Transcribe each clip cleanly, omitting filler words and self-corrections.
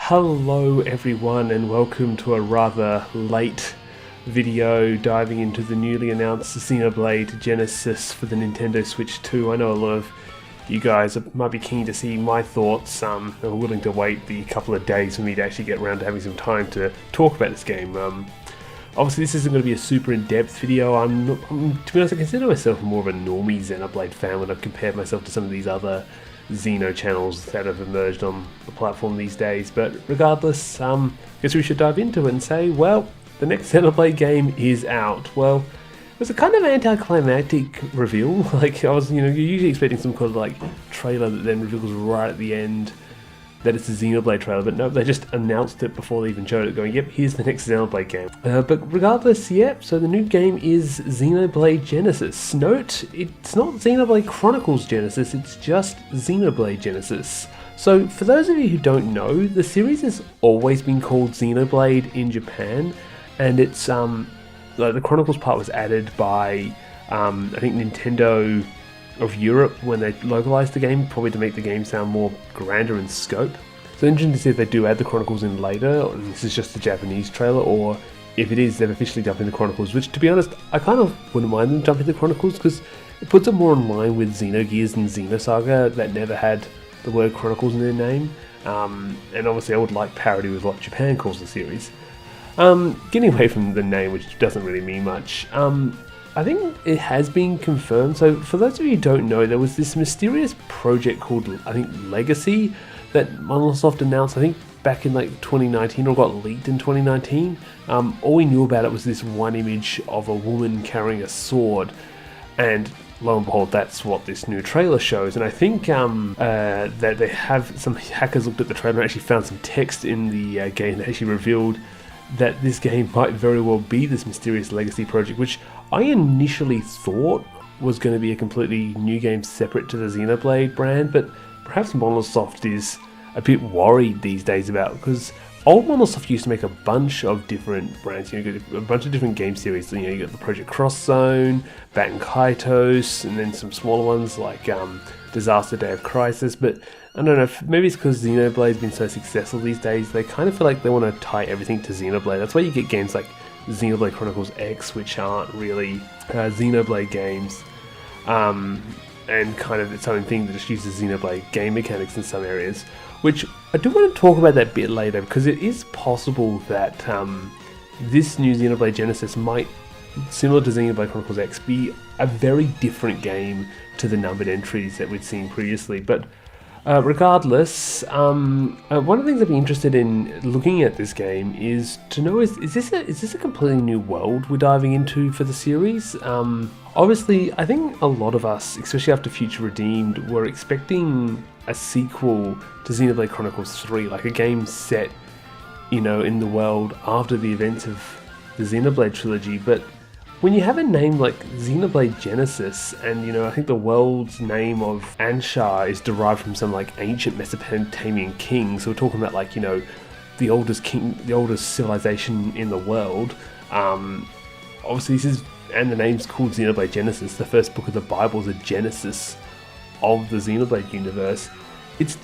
Hello everyone and welcome to a rather late video diving into the newly announced Xenoblade Genesis for the Nintendo Switch 2. I know a lot of you guys might be keen to see my thoughts. I'm willing to wait the couple of days for me to actually get around to having some time to talk about this game. Obviously this isn't going to be a super in-depth video. To be honest, I consider myself more of a normie Xenoblade fan when I've compared myself to some of these other Xeno channels that have emerged on the platform these days. But regardless, I guess we should dive into it and say, well, the next Xenoblade game is out. Well, it was a kind of anticlimactic reveal. Like, I was, you're usually expecting some kind of like trailer that then reveals right at the end that it's a Xenoblade trailer, but no, they just announced it before they even showed it, going, yep, here's the next Xenoblade game. But regardless, yep, so the new game is Xenoblade Genesis. Note, it's not Xenoblade Chronicles Genesis, it's just Xenoblade Genesis. So, for those of you who don't know, the series has always been called Xenoblade in Japan, and it's, like the Chronicles part was added by, I think Nintendo of Europe when they localized the game, probably to make the game sound more grander in scope. So interesting to see if they do add the Chronicles in later, and this is just the Japanese trailer, or if it is, they've officially dumped in the Chronicles, which to be honest, I kind of wouldn't mind them dumping the Chronicles, because it puts it more in line with Xenogears and Xenosaga that never had the word Chronicles in their name, and obviously I would like parity with what Japan calls the series. Getting away from the name, which doesn't really mean much, I think it has been confirmed. So for those of you who don't know, there was this mysterious project called, I think, Legacy that Microsoft announced, I think back in like 2019, or got leaked in 2019. All we knew about it was this one image of a woman carrying a sword, and lo and behold, that's what this new trailer shows. And I think that they have, some hackers looked at the trailer and actually found some text in the game that actually revealed that this game might very well be this mysterious Legacy project, which I initially thought was going to be a completely new game separate to the Xenoblade brand, but perhaps Monosoft is a bit worried these days about, because old Monosoft used to make a bunch of different brands, you got a bunch of different game series. You got the Project Cross Zone, Batten Kaitos, and then some smaller ones like Disaster Day of Crisis. But I don't know, maybe it's because Xenoblade's been so successful these days, they kind of feel like they want to tie everything to Xenoblade. That's why you get games like Xenoblade Chronicles X, which aren't really Xenoblade games, and kind of its own thing that just uses Xenoblade game mechanics in some areas, which I do want to talk about that bit later, because it is possible that this new Xenoblade Genesis might, similar to Xenoblade Chronicles X, be a very different game to the numbered entries that we'd seen previously. But regardless, one of the things I'd be interested in looking at this game is to know, is this a completely new world we're diving into for the series? Obviously, I think a lot of us, especially after Future Redeemed, were expecting a sequel to Xenoblade Chronicles 3, like a game set, in the world after the events of the Xenoblade trilogy. But when you have a name like Xenoblade Genesis, and I think the world's name of Anshar is derived from some like ancient Mesopotamian king, so we're talking about like the oldest civilization in the world. Obviously this is, and the name's called Xenoblade Genesis. The first book of the Bible is a Genesis of the Xenoblade universe. It's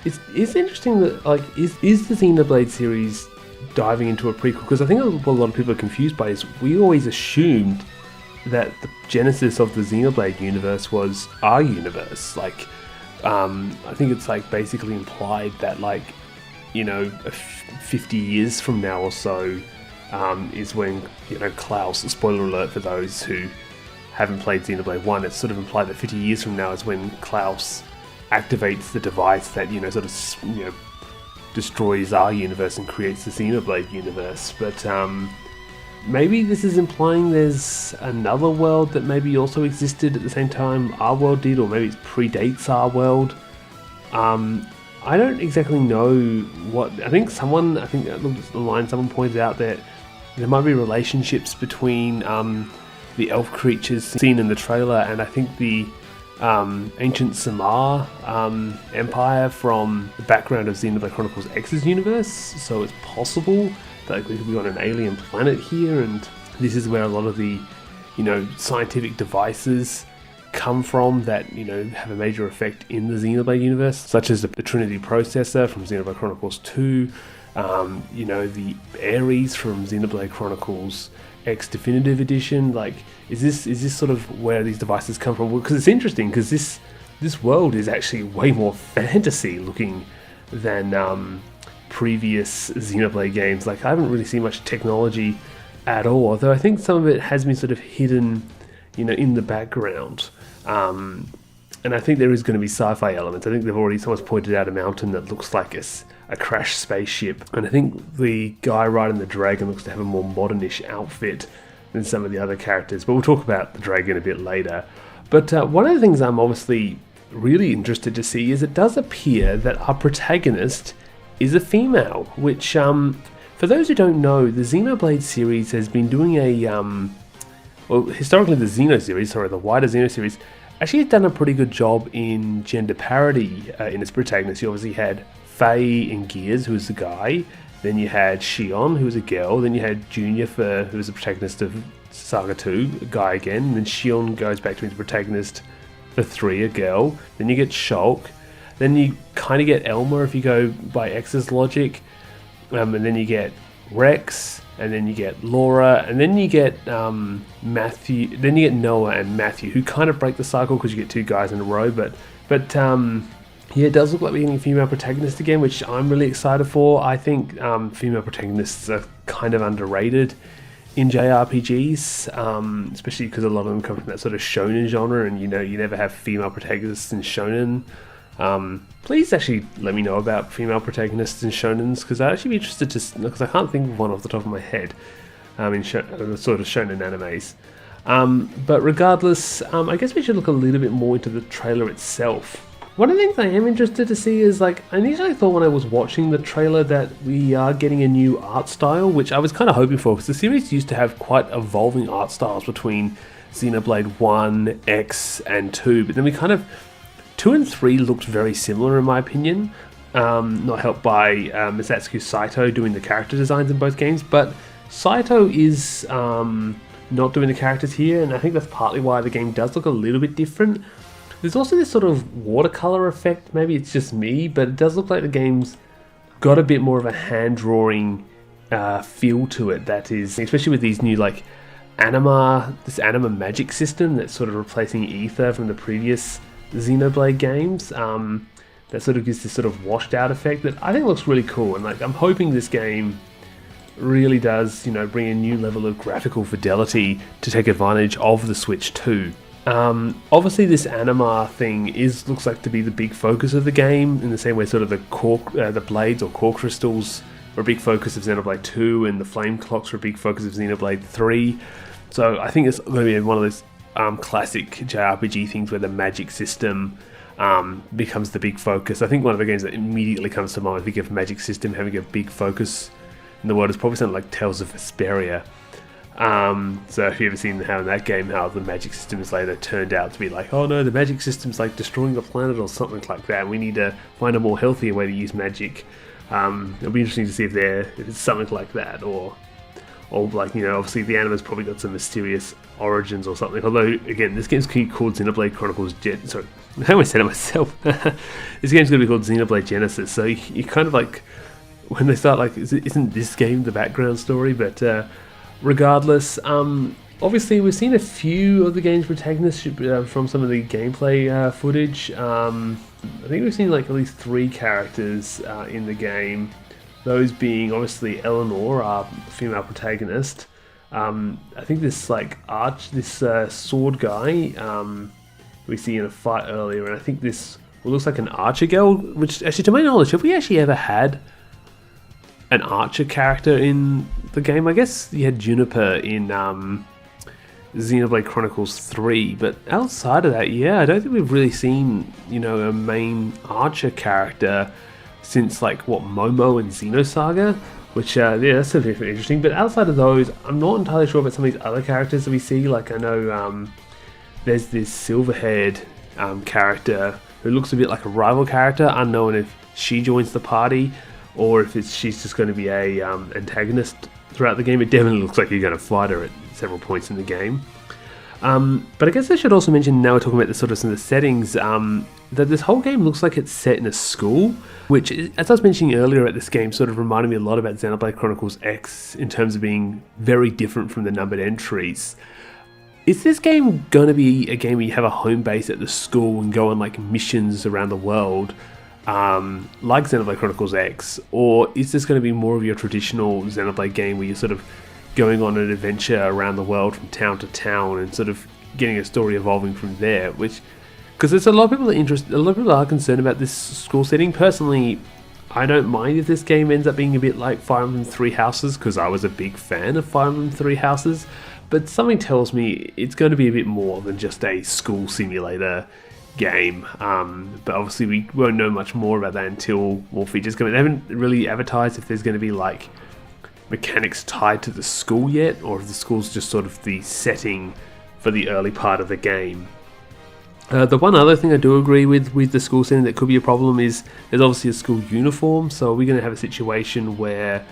interesting that, like, is the Xenoblade series diving into a prequel? Because I think what a lot of people are confused by is we always assumed that the genesis of the Xenoblade universe was our universe. Like, I think it's like basically implied that, like, 50 years from now or so is when, Klaus, spoiler alert for those who haven't played Xenoblade 1, it's sort of implied that 50 years from now is when Klaus activates the device that, destroys our universe and creates the Xenoblade universe. But maybe this is implying there's another world that maybe also existed at the same time our world did, or maybe it predates our world. I don't exactly know what. I think someone pointed out that there might be relationships between the elf creatures seen in the trailer, and I think the ancient Samar empire from the background of Xenoblade Chronicles X's universe. So it's possible that we could be on an alien planet here, and this is where a lot of the scientific devices come from that, you know, have a major effect in the Xenoblade universe, such as the Trinity processor from Xenoblade Chronicles 2, You know, the Ares from Xenoblade Chronicles X Definitive Edition. Like, is this sort of where these devices come from? Because it's interesting, because this world is actually way more fantasy looking than previous Xenoblade games. Like, I haven't really seen much technology at all, although I think some of it has been sort of hidden, you know, in the background. And I think there is going to be sci-fi elements. I think someone's pointed out a mountain that looks like a crashed spaceship. And I think the guy riding the dragon looks to have a more modernish outfit than some of the other characters. But we'll talk about the dragon a bit later. But one of the things I'm obviously really interested to see is it does appear that our protagonist is a female, which, for those who don't know, the Xenoblade series has been doing historically the wider Xeno series, actually has done a pretty good job in gender parity in its protagonists. You obviously had Faye in Gears, who was the guy. Then you had Shion, who was a girl. Then you had Junior, who was the protagonist of Saga 2, a guy again. And then Shion goes back to his protagonist for 3, a girl. Then you get Shulk. Then you kind of get Elmer if you go by X's logic. And then you get Rex. And then you get Laura, and then you get Matthew. Then you get Noah and Matthew, who kind of break the cycle because you get 2 guys in a row. But yeah, it does look like we're getting a female protagonist again, which I'm really excited for. I think female protagonists are kind of underrated in JRPGs, especially because a lot of them come from that sort of shonen genre, and you know, you never have female protagonists in shonen. Please actually let me know about female protagonists in shonens, because I'd actually be interested to, because I can't think of one off the top of my head in sort of shonen animes. But regardless, I guess we should look a little bit more into the trailer itself. One of the things I am interested to see is, like, I initially thought when I was watching the trailer that we are getting a new art style, which I was kind of hoping for, because the series used to have quite evolving art styles between Xenoblade 1, X, and 2, but then we kind of 2 and 3 looked very similar in my opinion, not helped by Masatsuki Saito doing the character designs in both games, but Saito is not doing the characters here, and I think that's partly why the game does look a little bit different. There's also this sort of watercolor effect, maybe it's just me, but it does look like the game's got a bit more of a hand-drawing feel to it, that is, especially with these new, like, this anima magic system that's sort of replacing Ether from the previous Xenoblade games, that sort of gives this sort of washed out effect that I think looks really cool. And like, I'm hoping this game really does, you know, bring a new level of graphical fidelity to take advantage of the Switch 2. Obviously this anima thing looks like to be the big focus of the game, in the same way sort of the blades or core crystals were a big focus of Xenoblade 2 and the flame clocks were a big focus of Xenoblade 3. So I think it's going to be one of those classic JRPG things where the magic system becomes the big focus. I think one of the games that immediately comes to mind, I think of magic system having a big focus in the world, is probably something like Tales of Vesperia. So if you've ever seen how in that game how the magic system is later turned out to be like, oh no, the magic system's like destroying the planet or something like that, we need to find a more healthier way to use magic. It'll be interesting to see if it's something like that, or like, you know, obviously the anima's probably got some mysterious origins or something, although again this game's called Xenoblade Chronicles sorry, I almost said it myself. This game's going to be called Xenoblade Genesis, so you kind of like, when they start like, isn't this game the background story? But regardless, obviously we've seen a few of the game's protagonists from some of the gameplay footage. I think we've seen like at least 3 characters in the game, those being obviously Eleanor, our female protagonist. I think this like sword guy we see in a fight earlier, and I think this looks like an archer girl, which actually, to my knowledge, have we actually ever had an archer character in the game? I guess you had Juniper in Xenoblade Chronicles 3, but outside of that, yeah, I don't think we've really seen, you know, a main archer character since like Momo and Xenosaga, which yeah, that's definitely interesting. But outside of those, I'm not entirely sure about some of these other characters that we see. Like, I know there's this silver-haired character who looks a bit like a rival character, unknown if she joins the party or if she's just going to be a antagonist throughout the game. It definitely looks like you're going to fight her at several points in the game. But I guess I should also mention, now we're talking about the sort of some of the settings, that this whole game looks like it's set in a school, which, as I was mentioning earlier about this game, sort of reminded me a lot about Xenoblade Chronicles X in terms of being very different from the numbered entries. Is this game going to be a game where you have a home base at the school and go on like missions around the world, like Xenoblade Chronicles X, or is this going to be more of your traditional Xenoblade game where you're sort of going on an adventure around the world from town to town and sort of getting a story evolving from there? Which, because there's a lot of people that a lot of people are concerned about this school setting. Personally, I don't mind if this game ends up being a bit like Fire Emblem Three Houses, because I was a big fan of Fire Emblem Three Houses, but something tells me it's going to be a bit more than just a school simulator game. But obviously we won't know much more about that until more features come in. They haven't really advertised if there's going to be like mechanics tied to the school yet, or if the school's just sort of the setting for the early part of the game. The one other thing I do agree with the school setting that could be a problem is there's obviously a school uniform, so we're going to have a situation where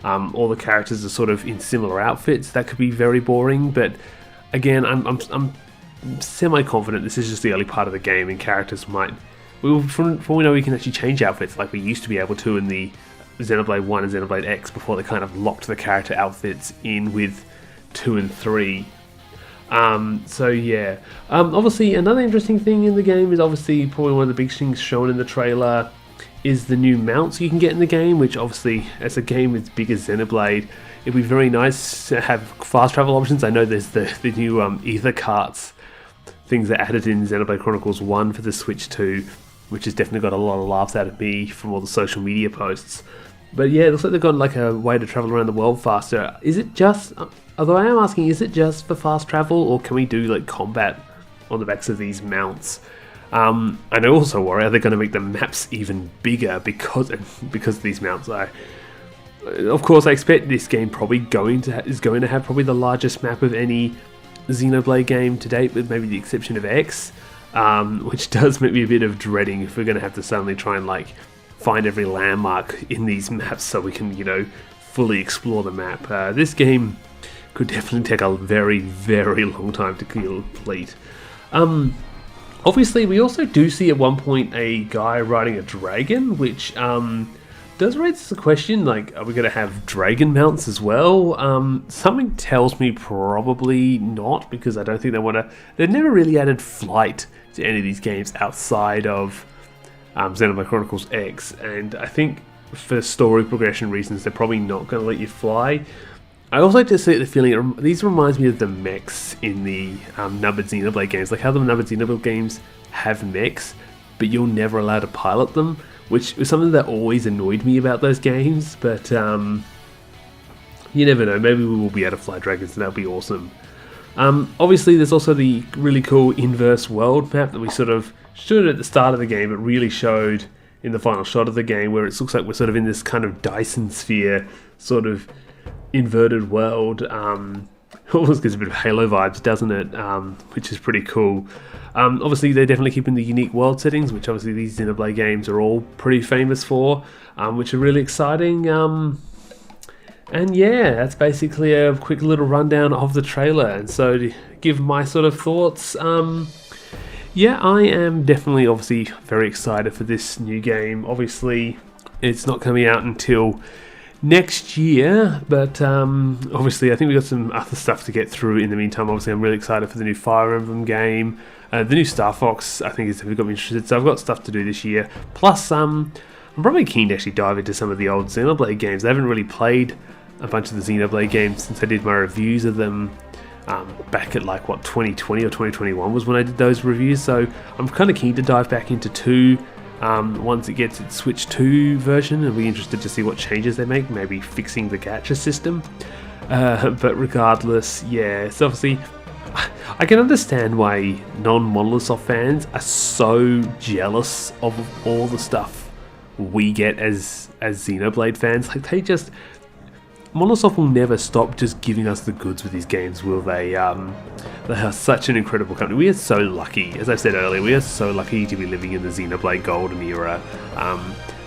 all the characters are sort of in similar outfits. That could be very boring, but again, I'm semi-confident this is just the early part of the game, and characters might... From we know, we can actually change outfits like we used to be able to in the Xenoblade 1 and Xenoblade X before they kind of locked the character outfits in with 2 and 3. So yeah, obviously another interesting thing in the game is obviously probably one of the big things shown in the trailer is the new mounts you can get in the game, which obviously as a game as big as Xenoblade, it'd be very nice to have fast travel options. I know there's the new ether carts things that added in Xenoblade Chronicles 1 for the Switch 2, which has definitely got a lot of laughs out of me from all the social media posts. But yeah, it looks like they've got like a way to travel around the world faster. Is it just... Although I am asking, is it just for fast travel, or can we do like combat on the backs of these mounts? And I also worry, are they going to make the maps even bigger because of these mounts? Of course, I expect this game probably is going to have probably the largest map of any Xenoblade game to date, with maybe the exception of X, which does make me a bit of dreading if we're going to have to suddenly try and like find every landmark in these maps so we can, you know, fully explore the map. This game could definitely take a very, very long time to complete. Obviously, we also do see at one point a guy riding a dragon, which does raise the question, like, are we going to have dragon mounts as well? Something tells me probably not, because I don't think they want to... They've never really added flight to any of these games outside of Xenoblade Chronicles X, and I think for story progression reasons, they're probably not going to let you fly. I also just get the feeling, these reminds me of the mechs in the numbered Xenoblade games, like how the numbered Xenoblade games have mechs, but you're never allowed to pilot them, which was something that always annoyed me about those games, but you never know, maybe we will be able to fly dragons and that'll be awesome. Obviously there's also the really cool inverse world map that we sort of showed at the start of the game, but really showed in the final shot of the game, where it looks like we're sort of in this kind of Dyson sphere sort of inverted world. Almost gives a bit of Halo vibes, doesn't it? Which is pretty cool. Obviously they're definitely keeping the unique world settings, which obviously these Xenoblade games are all pretty famous for, which are really exciting. And yeah, that's basically a quick little rundown of the trailer. And so to give my sort of thoughts, yeah, I am definitely obviously very excited for this new game. Obviously it's not coming out until next year, but obviously I think we've got some other stuff to get through in the meantime. Obviously I'm really excited for the new Fire Emblem game. The new Star Fox I think has got me interested, so I've got stuff to do this year. Plus I'm probably keen to actually dive into some of the old Xenoblade games. I haven't really played a bunch of the Xenoblade games since I did my reviews of them back at like what 2020 or 2021 was when I did those reviews, so I'm kind of keen to dive back into 2 once it gets its Switch 2 version, and we're interested to see what changes they make, maybe fixing the gacha system. But regardless, yeah, so obviously I can understand why non-Monolith fans are so jealous of all the stuff we get as Xenoblade fans. Like they just... Monolith will never stop just giving us the goods with these games, will they? They are such an incredible company. We are so lucky, as I said earlier, we are so lucky to be living in the Xenoblade Golden era.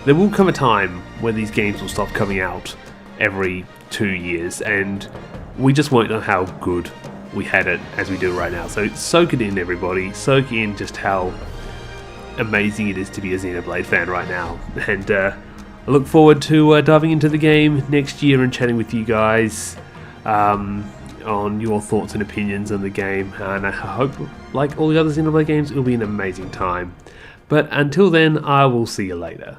There will come a time when these games will stop coming out every 2 years, and we just won't know how good we had it as we do right now. So soak it in, everybody. Soak in just how amazing it is to be a Xenoblade fan right now. And I look forward to diving into the game next year and chatting with you guys on your thoughts and opinions on the game. And I hope, like all the other Xenoblade games, it will be an amazing time. But until then, I will see you later.